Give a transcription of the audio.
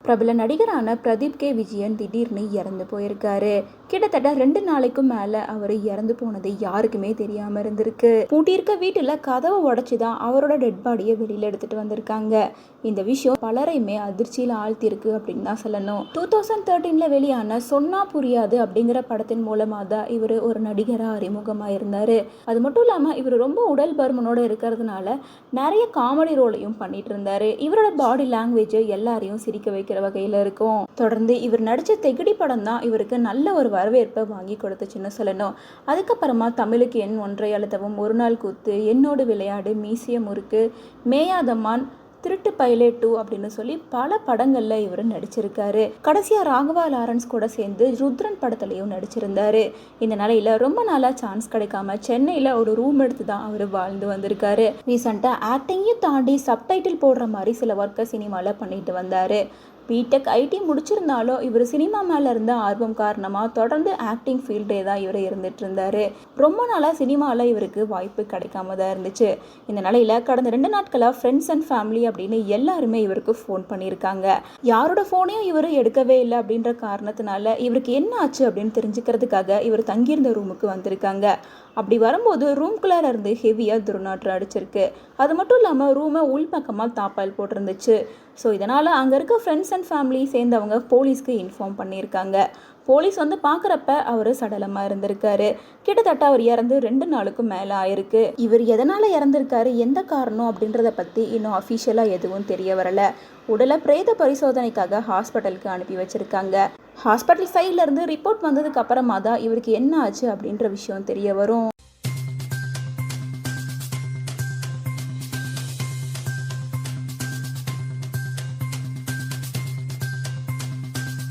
பிரபல நடிகரான பிரதீப் கே விஜயன் திடீர்னு இறந்து போயிருக்காரு. கிட்டத்தட்ட 2 நாளைக்கும் மேல அவர் இறந்து போனது யாருக்குமே தெரியாம இருந்திருக்கு. பூட்டியிருக்க வீட்டுல கதவை உடைச்சுதான் அவரோட டெட் பாடியை வெளியில எடுத்துட்டு வந்திருக்காங்க. இந்த விஷயம் பலரையுமே அதிர்ச்சியில ஆழ்த்திருக்கு அப்படின்னு தான் சொல்லணும். 2013 வெளியான சொன்னா புரியாது அப்படிங்கிற படத்தின் மூலமா தான் இவர் ஒரு நடிகரா அறிமுகமா இருந்தாரு. அது மட்டும் இல்லாம இவர் ரொம்ப உடல் பருமனோட இருக்கிறதுனால நிறைய காமெடி ரோலையும் பண்ணிட்டு இருந்தாரு. இவரோட பாடி லாங்குவேஜ் எல்லாரையும் சிரிக்க வைக்கிற வகையில இருக்கும். தொடர்ந்து இவர் நடிச்ச தெகிடி படம் தான் இவருக்கு நல்ல ஒரு வரவேற்பை வாங்கி கொடுத்துச்சுன்னு சொல்லணும். அதுக்கப்புறமா தமிழுக்கு எண் ஒன்றை அழுத்தவும், ஒரு நாள் கூத்து, என்னோடு விளையாடு, மீசிய முறுக்கு, மேயாதம்மான், திருட்டு பைலட் 2 அப்படின்னு சொல்லி பல படங்கள்ல இவர் நடிச்சிருக்காரு. கடைசியா ராகவா லாரன்ஸ் கூட சேர்ந்து ருத்ரன் படத்துலயும் நடிச்சிருந்தாரு. இந்த நிலையில ரொம்ப நாளா சான்ஸ் கிடைக்காம சென்னையில ஒரு ரூம் எடுத்து தான் அவர் வாழ்ந்து வந்திருக்காரு. ரீசெண்டா ஆக்டிங்கையும் தாண்டி சப்டைட்டில் போடுற மாதிரி சில ஒர்க்கை சினிமால பண்ணிட்டு வந்தாரு. பிடெக் ஐடி முடிச்சிருந்தாலும் இவர் சினிமா மேலே இருந்த ஆர்வம் காரணமாக தொடர்ந்து ஆக்டிங் ஃபீல்டே தான் இவர் இருந்துட்டு இருந்தார். ரொம்ப நாளாக சினிமாவில் இவருக்கு வாய்ப்பு கிடைக்காம தான் இருந்துச்சு. இந்த நிலையில் கடந்த 2 நாட்களாக ஃப்ரெண்ட்ஸ் அண்ட் ஃபேமிலி அப்படின்னு எல்லாருமே இவருக்கு ஃபோன் பண்ணியிருக்காங்க. யாரோட ஃபோனையும் இவர் எடுக்கவே இல்லை அப்படின்ற காரணத்தினால இவருக்கு என்ன ஆச்சு அப்படின்னு தெரிஞ்சுக்கிறதுக்காக இவர் தங்கியிருந்த ரூமுக்கு வந்திருக்காங்க. அப்படி வரும்போது ரூம்குள்ளார இருந்து ஹெவியாக துர்நாற்றம் அடிச்சிருக்கு. அது மட்டும் இல்லாமல் ரூமை உள்பக்கமாக தாப்பால் போட்டிருந்துச்சு. ஸோ இதனால் அங்கே இருக்க ஃப்ரெண்ட்ஸ் அண்ட் ஃபேமிலி சேர்ந்தவங்க போலீஸ்க்கு இன்ஃபார்ம் பண்ணியிருக்காங்க. போலீஸ் வந்து பார்க்குறப்ப அவர் சடலமாக இருந்திருக்காரு. கிட்டத்தட்ட அவர் இறந்து 2 நாளுக்கும் மேலே ஆயிருக்கு. இவர் எதனால் இறந்திருக்காரு, எந்த காரணம் அப்படின்றத பற்றி இன்னும் அஃபிஷியலாக எதுவும் தெரிய வரல. உடலை பிரேத பரிசோதனைக்காக ஹாஸ்பிட்டலுக்கு அனுப்பி வச்சிருக்காங்க. ஹாஸ்பிட்டல் சைட்லேருந்து ரிப்போர்ட் வந்ததுக்கு அப்புறமா தான் இவருக்கு என்ன ஆச்சு அப்படின்ற விஷயம் தெரிய வரும்.